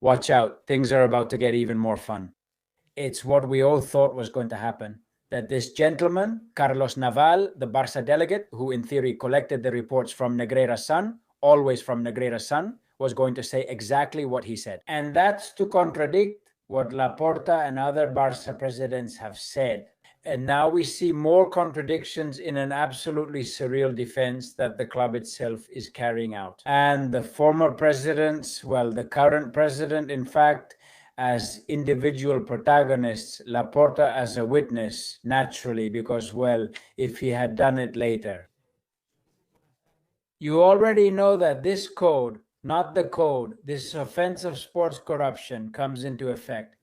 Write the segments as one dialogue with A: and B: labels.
A: Watch out, things are about to get even more fun. It's what we all thought was going to happen. That this gentleman, Carlos Naval, the Barça delegate, who in theory collected the reports from Negreira's son, always from Negreira's son, was going to say exactly what he said. And that's to contradict what Laporta and other Barça presidents have said. And now we see more contradictions in an absolutely surreal defense that the club itself is carrying out. And the former presidents, well, the current president, in fact, as individual protagonists, Laporta as a witness, naturally, because, well, if he had done it later. You already know that this code, not the code, this offense of sports corruption comes into effect.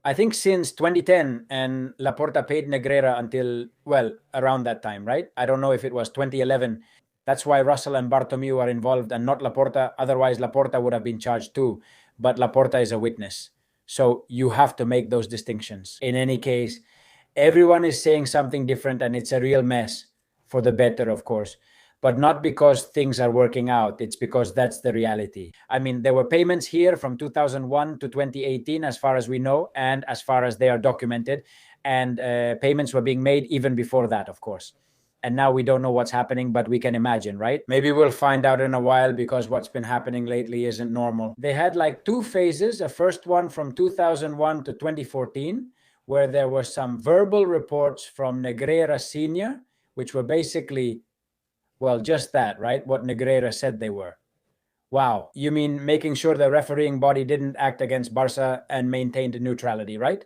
A: I think since 2010, and Laporta paid Negreira until, well, around that time, right? I don't know if it was 2011. That's why Russell and Bartomeu are involved and not Laporta. Otherwise, Laporta would have been charged too. But Laporta is a witness. So you have to make those distinctions. In any case, everyone is saying something different and it's a real mess, for the better, of course. But not because things are working out. It's because that's the reality. I mean, there were payments here from 2001 to 2018, as far as we know, and as far as they are documented. And payments were being made even before that, of course. And now we don't know what's happening, but we can imagine, right? Maybe we'll find out in a while because what's been happening lately isn't normal. They had like two phases. A first one from 2001 to 2014, where there were some verbal reports from Negreira Senior, which were basically, well, just that, right? What Negreira said they were. Wow. You mean making sure the refereeing body didn't act against Barça and maintained neutrality, right?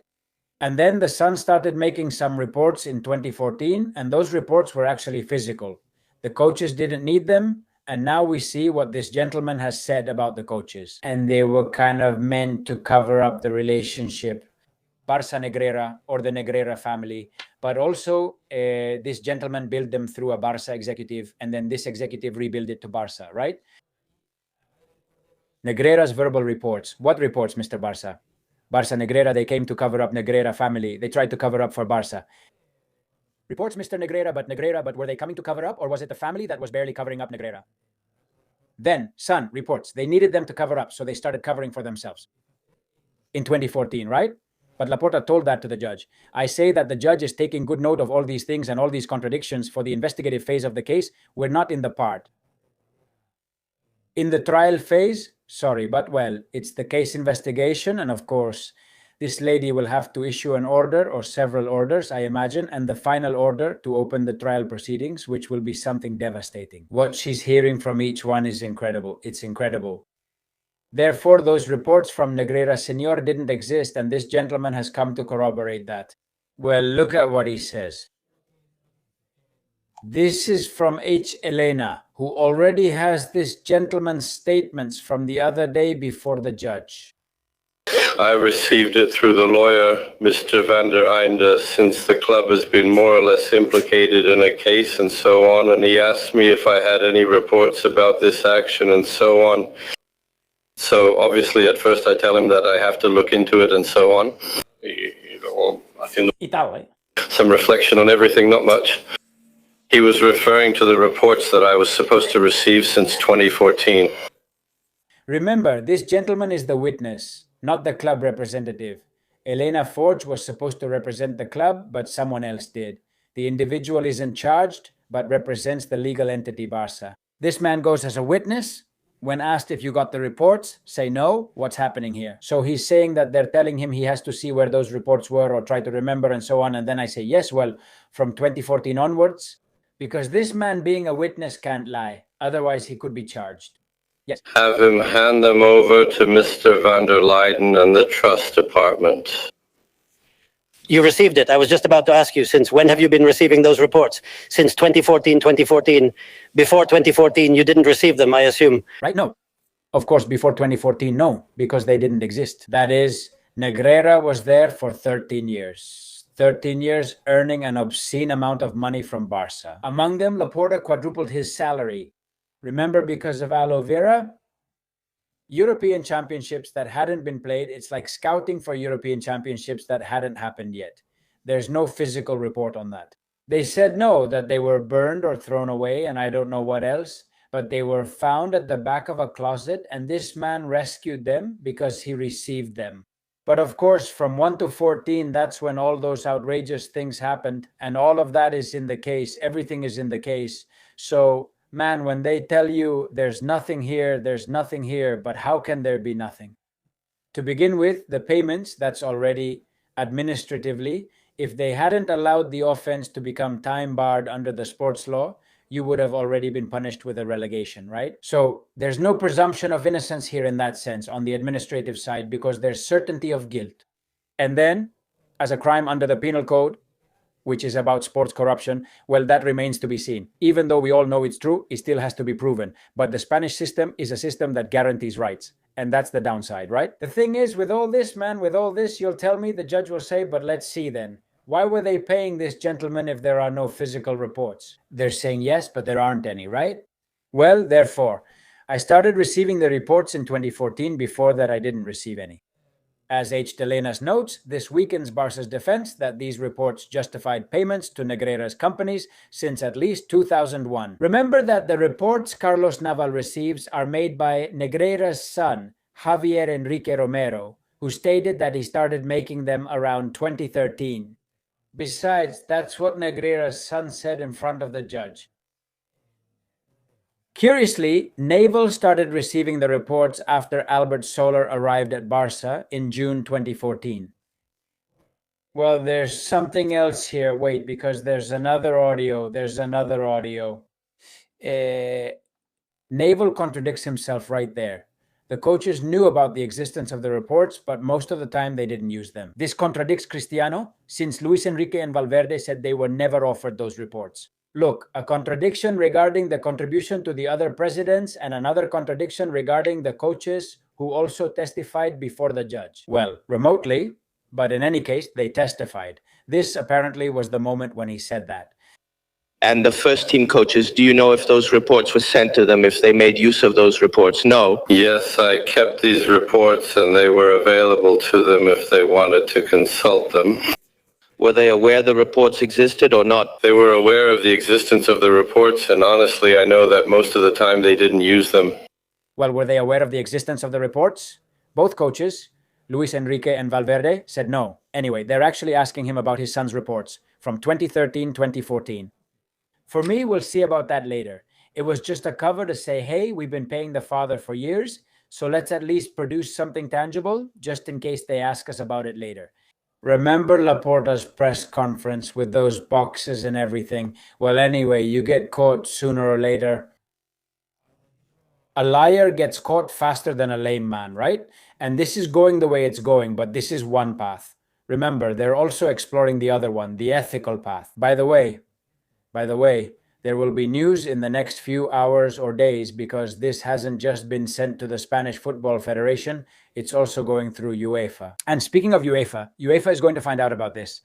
A: And then the Sun started making some reports in 2014, and those reports were actually physical. The coaches didn't need them, and now we see what this gentleman has said about the coaches. And they were kind of meant to cover up the relationship, Barça Negreira or the Negreira family, but also this gentleman built them through a Barça executive, and then this executive rebuilt it to Barça, right? Negreira's verbal reports. What reports, Mr. Barça? Barça Negreira, they came to cover up Negreira family. They tried to cover up for Barça. Reports, Mr. Negreira, but were they coming to cover up, or was it the family that was barely covering up Negreira? Then, Sun reports, they needed them to cover up, so they started covering for themselves. In 2014, right? But Laporta told that to the judge. I say that the judge is taking good note of all these things and all these contradictions for the investigative phase of the case. We're not in the part. In the trial phase, sorry, but well, it's the case investigation, and of course, this lady will have to issue an order or several orders, I imagine, and the final order to open the trial proceedings, which will be something devastating. What she's hearing from each one is incredible. It's incredible. Therefore, those reports from Negreira Senior didn't exist, and this gentleman has come to corroborate that. Well, look at what he says. This is from H. Elena, who already has this gentleman's statements from the other day before the judge.
B: I received it through the lawyer, Mr. van der Einde, since the club has been more or less implicated in a case and so on, and he asked me if I had any reports about this action and so on. So obviously at first I tell him that I have to look into it and so on. I think some reflection on everything, not much. He was referring to the reports that I was supposed to receive since 2014.
A: Remember, this gentleman is the witness, not the club representative. Elena Forge was supposed to represent the club, but someone else did. The individual isn't charged, but represents the legal entity Barça. This man goes as a witness. When asked if you got the reports, say no, what's happening here? So he's saying that they're telling him he has to see where those reports were or try to remember and so on. And then I say, yes, well, from 2014 onwards, because this man being a witness can't lie. Otherwise, he could be charged. Yes.
B: Have him hand them over to Mr. van der Leyden and the trust department.
C: You received it. I was just about to ask you, since when have you been receiving those reports? Since 2014. Before 2014, you didn't receive them, I assume.
A: Right? No. Of course, before 2014, no, because they didn't exist. That is, Negreira was there for 13 years. 13 years earning an obscene amount of money from Barça. Among them, Laporta quadrupled his salary. Remember, because of aloe vera? European championships that hadn't been played, it's like scouting for European championships that hadn't happened yet. There's no physical report on that. They said no, that they were burned or thrown away, and I don't know what else. but they were found at the back of a closet, and this man rescued them because he received them. But of course, from 1 to 14, that's when all those outrageous things happened, and all of that is in the case. Everything is in the case. So, man, when they tell you there's nothing here, but how can there be nothing? To begin with, the payments, that's already administratively, if they hadn't allowed the offense to become time barred under the sports law, you would have already been punished with a relegation, right? So there's no presumption of innocence here in that sense on the administrative side because there's certainty of guilt. And then, as a crime under the penal code, which is about sports corruption, well, that remains to be seen. Even though we all know it's true, it still has to be proven. But the Spanish system is a system that guarantees rights. And that's the downside, right? The thing is, with all this, man, with all this, you'll tell me, the judge will say, but let's see then. Why were they paying this gentleman if there are no physical reports? They're saying yes, but there aren't any, right? Well, therefore, I started receiving the reports in 2014. Before that, I didn't receive any. As H. Delenas notes, this weakens Barça's defense that these reports justified payments to Negreira's companies since at least 2001. Remember that the reports Carlos Naval receives are made by Negreira's son, Javier Enrique Romero, who stated that he started making them around 2013. Besides, that's what Negreira's son said in front of the judge. Curiously, Naval started receiving the reports after Albert Soler arrived at Barça in June 2014. Well, there's something else here. Wait, because there's another audio. Naval contradicts himself right there. The coaches knew about the existence of the reports, but most of the time they didn't use them. This contradicts Cristiano, since Luis Enrique and Valverde said they were never offered those reports. Look, a contradiction regarding the contribution to the other presidents and another contradiction regarding the coaches who also testified before the judge. Well, remotely, but in any case, they testified. This apparently was the moment when he said that.
D: And the first team coaches, do you know if those reports were sent to them, if they made use of those reports? No.
B: Yes, I kept these reports and they were available to them if they wanted to consult them.
D: Were they aware the reports existed or not?
B: They were aware of the existence of the reports, and honestly, I know that most of the time they didn't use them.
A: Well, were they aware of the existence of the reports? Both coaches, Luis Enrique and Valverde, said no. Anyway, they're actually asking him about his son's reports from 2013-2014. For me, we'll see about that later. It was just a cover to say, hey, we've been paying the father for years, so let's at least produce something tangible, just in case they ask us about it later. Remember Laporta's press conference with those boxes and everything? Well, anyway, you get caught sooner or later. A liar gets caught faster than a lame man, right? And this is going the way it's going, but this is one path. Remember, they're also exploring the other one, the ethical path. By the way, there will be news in the next few hours or days because this hasn't just been sent to the Spanish Football Federation, it's also going through UEFA. And speaking of UEFA is going to find out about this.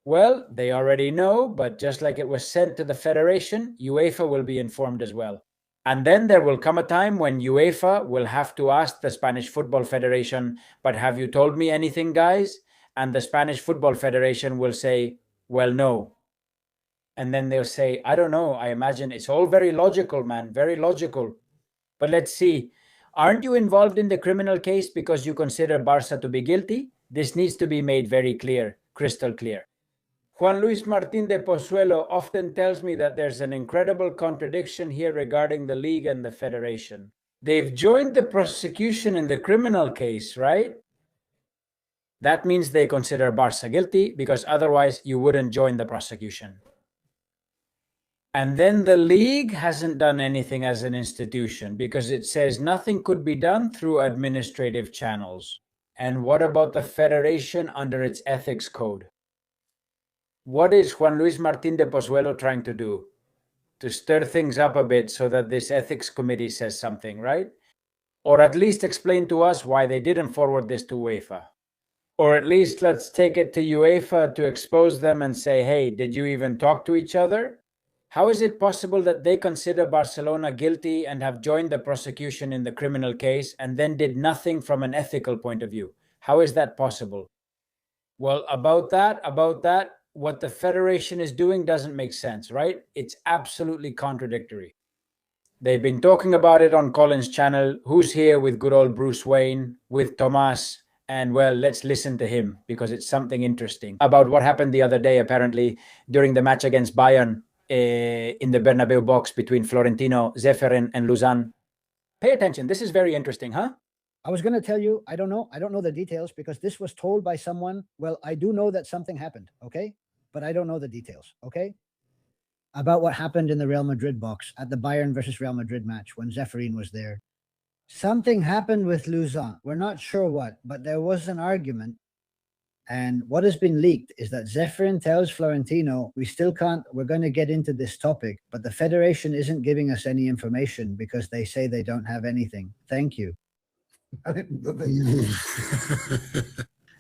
A: Well, they already know, but just like it was sent to the Federation, UEFA will be informed as well. And then there will come a time when UEFA will have to ask the Spanish Football Federation, but have you told me anything, guys? And the Spanish Football Federation will say, well, no. And then they'll say, I don't know, I imagine it's all very logical, man, very logical. But let's see, aren't you involved in the criminal case because you consider Barça to be guilty? This needs to be made very clear, crystal clear. Juan Luis Martín de Pozuelo often tells me that there's an incredible contradiction here regarding the league and the federation. They've joined the prosecution in the criminal case, right? That means they consider Barça guilty because otherwise you wouldn't join the prosecution. And then the league hasn't done anything as an institution because it says nothing could be done through administrative channels. And what about the federation under its ethics code? What is Juan Luis Martín de Pozuelo trying to do? To stir things up a bit so that this ethics committee says something, right? Or at least explain to us why they didn't forward this to UEFA. Or at least let's take it to UEFA to expose them and say, hey, did you even talk to each other? How is it possible that they consider Barcelona guilty and have joined the prosecution in the criminal case and then did nothing from an ethical point of view? How is that possible? Well, about that, what the federation is doing doesn't make sense, right? It's absolutely contradictory. They've been talking about it on Colin's channel. Who's here with good old Bruce Wayne, with Tomas? And well, let's listen to him because it's something interesting about what happened the other day, apparently, during the match against Bayern in the Bernabeu box between Florentino, Ceferin, and Luzan. Pay attention. This is very interesting, huh?
E: I was going to tell you, I don't know the details because this was told by someone. Well, I do know that something happened, okay? But I don't know the details, okay? About what happened in the Real Madrid box at the Bayern versus Real Madrid match when Ceferin was there. Something happened with Luzon. We're not sure what, but there was an argument. And what has been leaked is that Ceferin tells Florentino, we're going to get into this topic, but the Federation isn't giving us any information because they say they don't have anything. Thank you.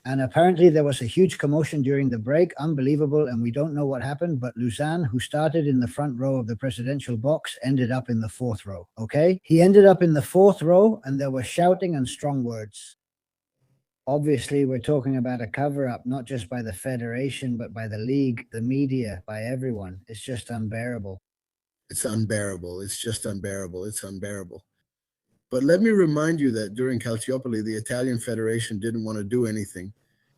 E: And apparently there was a huge commotion during the break, unbelievable, and we don't know what happened, but Luzan, who started in the front row of the presidential box, ended up in the fourth row, okay? He ended up in the fourth row, and there was shouting and strong words. Obviously, we're talking about a cover-up, not just by the Federation, but by the league, the media, by everyone. It's just unbearable.
F: It's unbearable. It's just unbearable. It's unbearable. But let me remind you that during Calciopoli, the Italian Federation didn't want to do anything,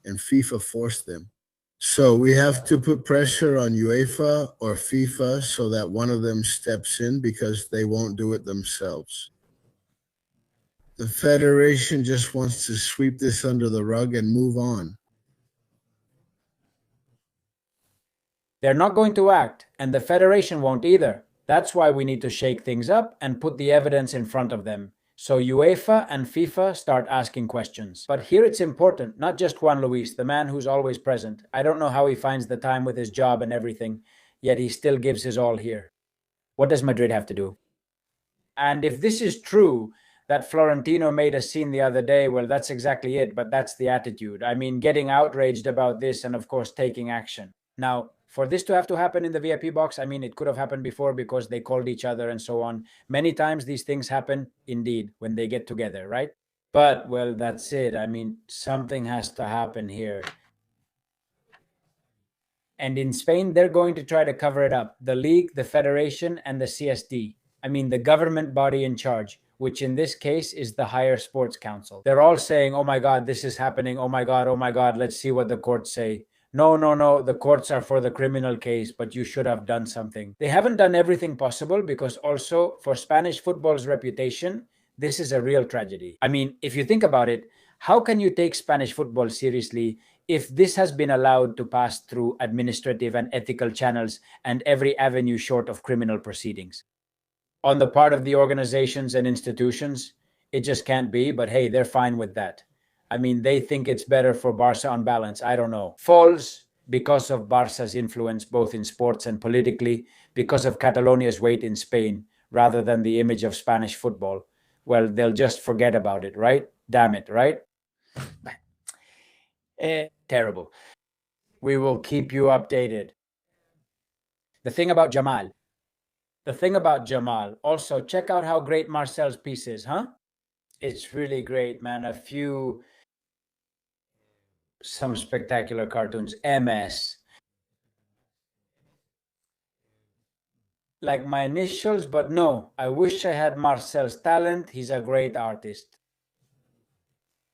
F: and FIFA forced them. So we have to put pressure on UEFA or FIFA so that one of them steps in because they won't do it themselves. The Federation just wants to sweep this under the rug and move on.
A: They're not going to act, and the Federation won't either. That's why we need to shake things up and put the evidence in front of them. So UEFA and FIFA start asking questions. But here it's important, not just Juan Luis, the man who's always present. I don't know how he finds the time with his job and everything, yet he still gives his all here. What does Madrid have to do? And if this is true, that Florentino made a scene the other day, well, that's exactly it, but that's the attitude. I mean, getting outraged about this and, of course, taking action. Now, for this to have to happen in the VIP box, I mean, it could have happened before because they called each other and so on. Many times these things happen, indeed, when they get together, right? But, well, that's it. I mean, something has to happen here. And in Spain, they're going to try to cover it up. The league, the federation, and the CSD. I mean, the government body in charge, which in this case is the Higher Sports Council. They're all saying, oh my God, this is happening. Oh my God, let's see what the courts say. No, the courts are for the criminal case, but you should have done something. They haven't done everything possible because also for Spanish football's reputation, this is a real tragedy. I mean, if you think about it, how can you take Spanish football seriously if this has been allowed to pass through administrative and ethical channels and every avenue short of criminal proceedings? On the part of the organizations and institutions, it just can't be, but hey, they're fine with that. I mean, they think it's better for Barça on balance. I don't know. Falls because of Barça's influence both in sports and politically, because of Catalonia's weight in Spain, rather than the image of Spanish football. Well, they'll just forget about it, right? Damn it, right? Terrible. We will keep you updated. The thing about Yamal. Also, check out how great Marcel's piece is, huh? It's really great, man. Some spectacular cartoons. MS. Like my initials, but no. I wish I had Marcel's talent. He's a great artist.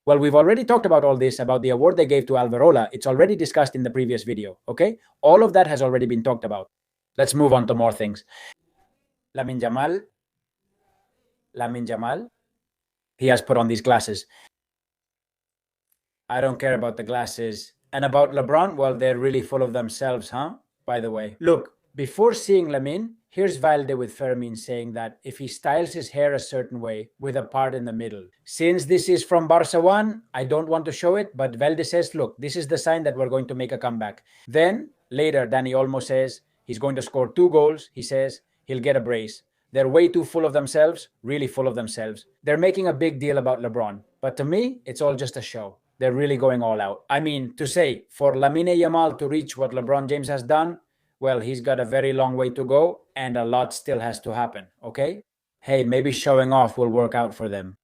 A: Well, we've already talked about all this, about the award they gave to Alvarola. It's already discussed in the previous video, okay? All of that has already been talked about. Let's move on to more things. Lamine Yamal, he has put on these glasses. I don't care about the glasses. And about LeBron, well, they're really full of themselves, huh? By the way. Look, before seeing Lamine, here's Valde with Fermin saying that if he styles his hair a certain way with a part in the middle. Since this is from Barça 1, I don't want to show it, but Valde says, look, this is the sign that we're going to make a comeback. Then, later, Dani Olmo says he's going to score 2 goals. He says he'll get a brace. They're way too full of themselves, really full of themselves. They're making a big deal about LeBron. But to me, it's all just a show. They're really going all out. I mean, to say, for Lamine Yamal to reach what LeBron James has done, well, he's got a very long way to go and a lot still has to happen, okay? Hey, maybe showing off will work out for them.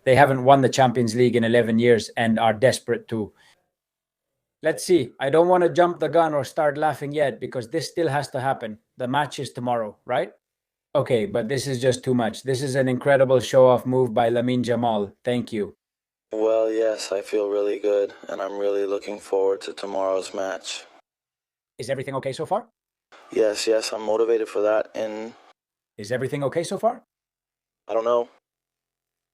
A: They haven't won the Champions League in 11 years and are desperate to. Let's see. I don't want to jump the gun or start laughing yet because this still has to happen. The match is tomorrow, right? Okay, but this is just too much. This is an incredible show-off move by Lamine Yamal. Thank you.
G: Well, yes, I feel really good, and I'm really looking forward to tomorrow's match.
A: Is everything okay so far?
G: Yes, I'm motivated for that, and
A: Is everything okay so far?
G: I don't know.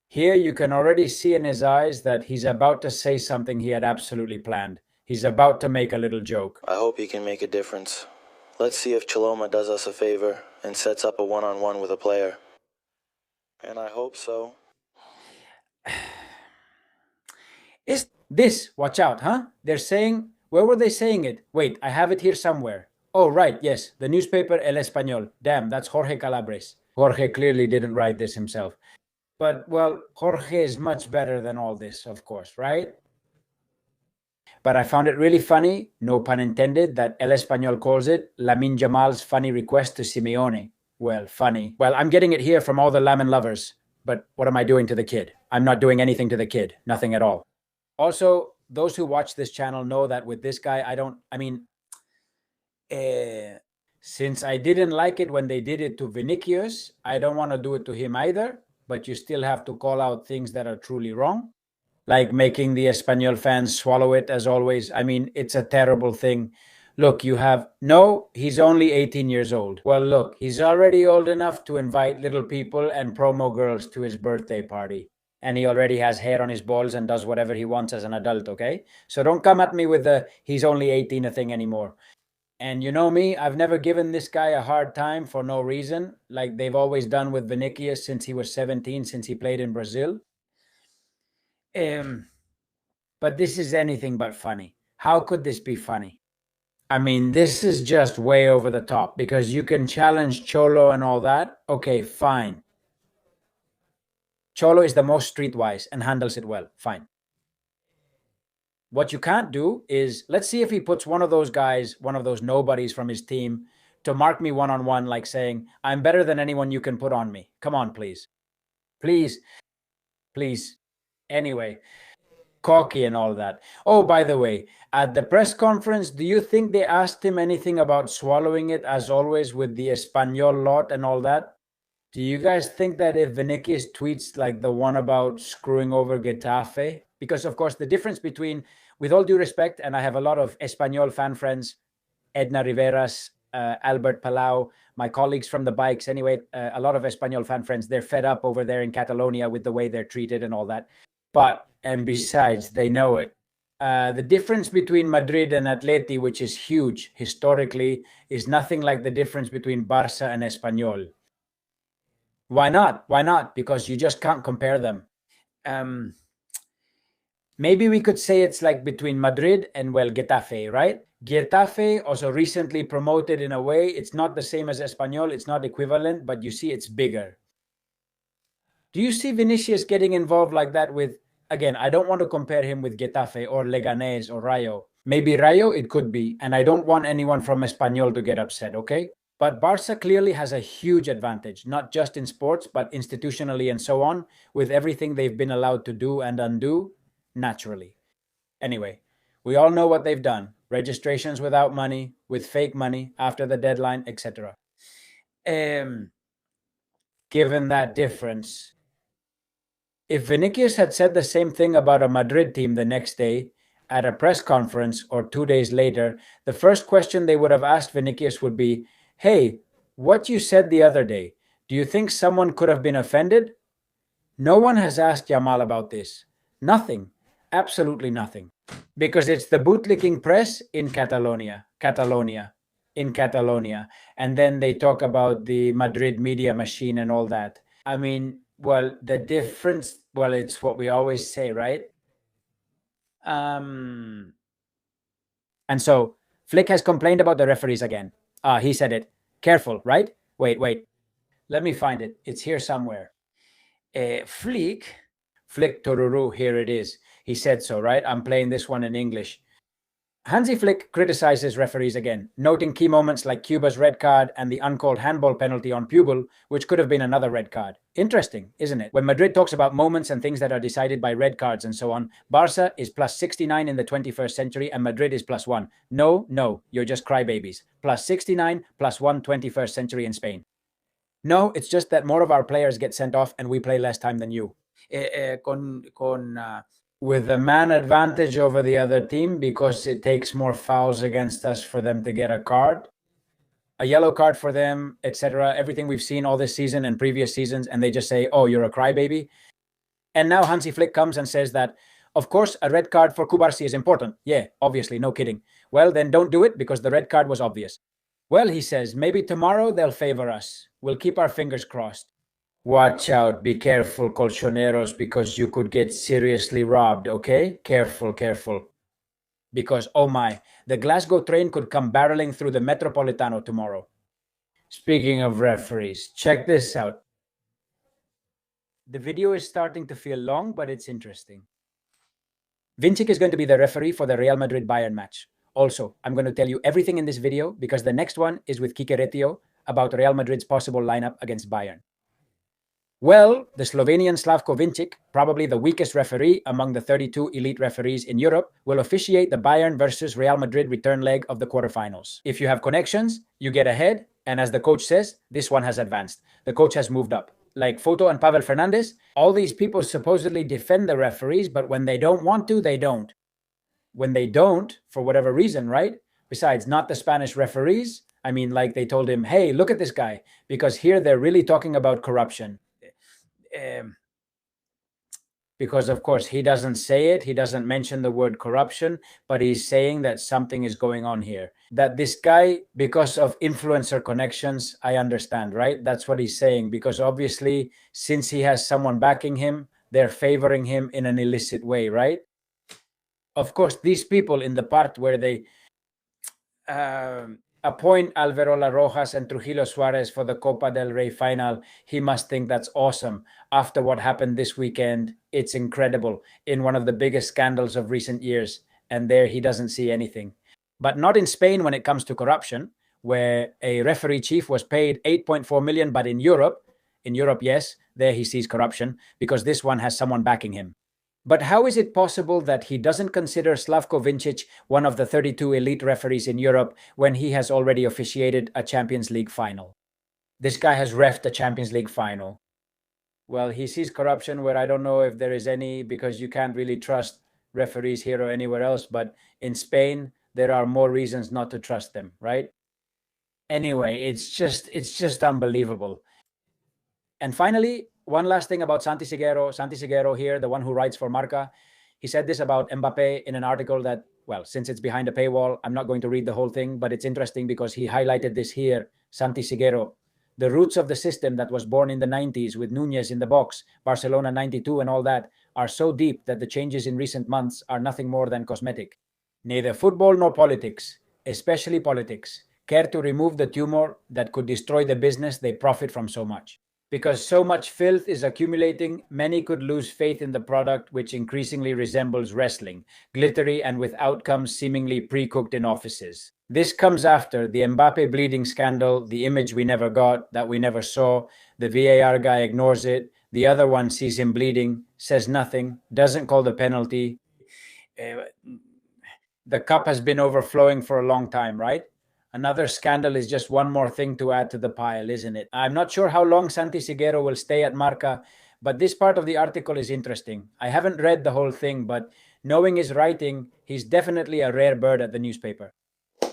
A: Here you can already see in his eyes that he's about to say something he had absolutely planned. He's about to make a little joke.
G: I hope he can make a difference. Let's see if Chiloma does us a favor and sets up a one-on-one with a player. And I hope so.
A: Is this, watch out, huh? They're saying, where were they saying it? Wait, I have it here somewhere. Oh, right, yes, the newspaper El Español. Damn, that's Jorge Calabres. Jorge clearly didn't write this himself. But, well, Jorge is much better than all this, of course, right? But I found it really funny, no pun intended, that El Español calls it Lamine Yamal's funny request to Simeone. Well, funny. Well, I'm getting it here from all the Lamine lovers. But what am I doing to the kid? I'm not doing anything to the kid. Nothing at all. Also, those who watch this channel know that with this guy, since I didn't like it when they did it to Vinicius, I don't want to do it to him either, but you still have to call out things that are truly wrong, like making the Espanyol fans swallow it as always. I mean, it's a terrible thing. Look, he's only 18 years old. Well, look, he's already old enough to invite little people and promo girls to his birthday party. And he already has hair on his balls and does whatever he wants as an adult, okay? So don't come at me with the he's only 18 thing anymore. And you know me, I've never given this guy a hard time for no reason, like they've always done with Vinicius since he was 17, since he played in Brazil. But this is anything but funny. How could this be funny? I mean, this is just way over the top because you can challenge Cholo and all that. Okay, fine. Cholo is the most streetwise and handles it well. Fine. What you can't do is, let's see if he puts one of those guys, one of those nobodies from his team, to mark me one-on-one, like saying, I'm better than anyone you can put on me. Come on, please. Please. Please. Anyway, cocky and all that. Oh, by the way, at the press conference, do you think they asked him anything about swallowing it, as always, with the Espanyol lot and all that? Do you guys think that if Vinicius tweets like the one about screwing over Getafe? Because, of course, the difference between, with all due respect, and I have a lot of Espanyol fan friends, Edna Riveras, Albert Palau, my colleagues from the bikes, anyway, a lot of Espanyol fan friends, they're fed up over there in Catalonia with the way they're treated and all that. But, and besides, they know it. The difference between Madrid and Atleti, which is huge historically, is nothing like the difference between Barça and Espanyol. Why not? Why not? Because you just can't compare them. Maybe we could say it's like between Madrid and, well, Getafe, right? Getafe, also recently promoted in a way. It's not the same as Espanyol. It's not equivalent, but you see it's bigger. Do you see Vinicius getting involved like that with, again, I don't want to compare him with Getafe or Leganés or Rayo. Maybe Rayo, it could be. And I don't want anyone from Espanyol to get upset, okay? But Barça clearly has a huge advantage, not just in sports, but institutionally and so on, with everything they've been allowed to do and undo, naturally. Anyway, we all know what they've done. Registrations without money, with fake money, after the deadline, etc. Given that difference, if Vinicius had said the same thing about a Madrid team the next day, at a press conference or 2 days later, the first question they would have asked Vinicius would be, hey, what you said the other day, do you think someone could have been offended? No one has asked Yamal about this. Nothing. Absolutely nothing. Because it's the bootlicking press in Catalonia. And then they talk about the Madrid media machine and all that. I mean, well, the difference, well, it's what we always say, right? And so Flick has complained about the referees again. He said it. Careful, right? Wait. Let me find it. It's here somewhere. Flick Toruru, here it is. He said so, right? I'm playing this one in English. Hansi Flick criticizes referees again, noting key moments like Cuba's red card and the uncalled handball penalty on Pubel, which could have been another red card. Interesting, isn't it? When Madrid talks about moments and things that are decided by red cards and so on, Barça is plus 69 in the 21st century and Madrid is plus 1. No, you're just crybabies. Plus 69, plus 1 21st century in Spain. No, it's just that more of our players get sent off and we play less time than you. With the man advantage over the other team because it takes more fouls against us for them to get a card, a yellow card for them, etc. Everything we've seen all this season and previous seasons, and they just say, oh, you're a crybaby. And now Hansi Flick comes and says that, of course, a red card for Kubarsi is important. Yeah, obviously, no kidding. Well, then don't do it because the red card was obvious. Well, he says, maybe tomorrow they'll favor us. We'll keep our fingers crossed. Watch out, be careful, colchoneros, because you could get seriously robbed, okay? Careful, careful. Because, oh my, the Glasgow train could come barreling through the Metropolitano tomorrow. Speaking of referees, check this out. The video is starting to feel long, but it's interesting. Vincic is going to be the referee for the Real Madrid-Bayern match. Also, I'm going to tell you everything in this video because the next one is with Kike Retio about Real Madrid's possible lineup against Bayern. Well, the Slovenian Slavko Vincic, probably the weakest referee among the 32 elite referees in Europe, will officiate the Bayern versus Real Madrid return leg of the quarterfinals. If you have connections, you get ahead, and as the coach says, this one has advanced. The coach has moved up. Like Foto and Pavel Fernandes, all these people supposedly defend the referees, but when they don't want to, they don't. When they don't, for whatever reason, right? Besides, not the Spanish referees. I mean, like they told him, hey, look at this guy, because here they're really talking about corruption. Because, of course, he doesn't say it. He doesn't mention the word corruption, but he's saying that something is going on here. That this guy, because of influencer connections, I understand, right? That's what he's saying. Because obviously, since he has someone backing him, they're favoring him in an illicit way, right? Of course, these people in the part where they appoint Alvarola Rojas and Trujillo Suarez for the Copa del Rey final, he must think that's awesome. After what happened this weekend, it's incredible in one of the biggest scandals of recent years. And there he doesn't see anything. But not in Spain when it comes to corruption, where a referee chief was paid 8.4 million, but in Europe, yes, there he sees corruption because this one has someone backing him. But how is it possible that he doesn't consider Slavko Vincic one of the 32 elite referees in Europe when he has already officiated a Champions League final? This guy has reffed a Champions League final. Well, he sees corruption where I don't know if there is any, because you can't really trust referees here or anywhere else. But in Spain, there are more reasons not to trust them, right? Anyway, it's just unbelievable. And finally, one last thing about Santi Seguero. Santi Seguero here, the one who writes for Marca, he said this about Mbappé in an article that, well, since it's behind a paywall, I'm not going to read the whole thing, but it's interesting because he highlighted this here, Santi Seguero. The roots of the system that was born in the 90s with Nunez in the box, Barcelona 92 and all that, are so deep that the changes in recent months are nothing more than cosmetic. Neither football nor politics, especially politics, care to remove the tumor that could destroy the business they profit from so much. Because so much filth is accumulating, many could lose faith in the product, which increasingly resembles wrestling, glittery and with outcomes seemingly pre-cooked in offices. This comes after the Mbappé bleeding scandal, the image we never got, that we never saw, the VAR guy ignores it, the other one sees him bleeding, says nothing, doesn't call the penalty. The cup has been overflowing for a long time, right? Another scandal is just one more thing to add to the pile, isn't it? I'm not sure how long Santi Seguero will stay at Marca, but this part of the article is interesting. I haven't read the whole thing, but knowing his writing, he's definitely a rare bird at the newspaper.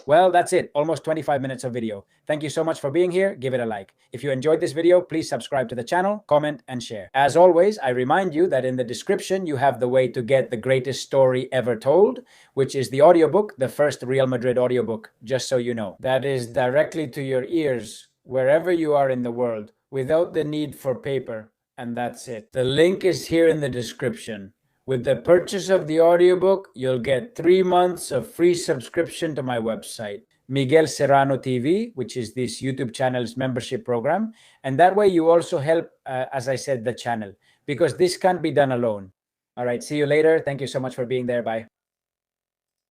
A: Well, that's it. Almost 25 minutes of video. Thank you so much for being here. Give it a like. If you enjoyed this video, please subscribe to the channel, comment, and share. As always, I remind you that in the description, you have the way to get the greatest story ever told, which is the audiobook, the first Real Madrid audiobook, just so you know. That is directly to your ears, wherever you are in the world, without the need for paper. And that's it. The link is here in the description. With the purchase of the audiobook, you'll get 3 months of free subscription to my website, Miguel Serrano TV, which is this YouTube channel's membership program. And that way you also help, as I said, the channel, because this can't be done alone. All right, see you later. Thank you so much for being there. Bye.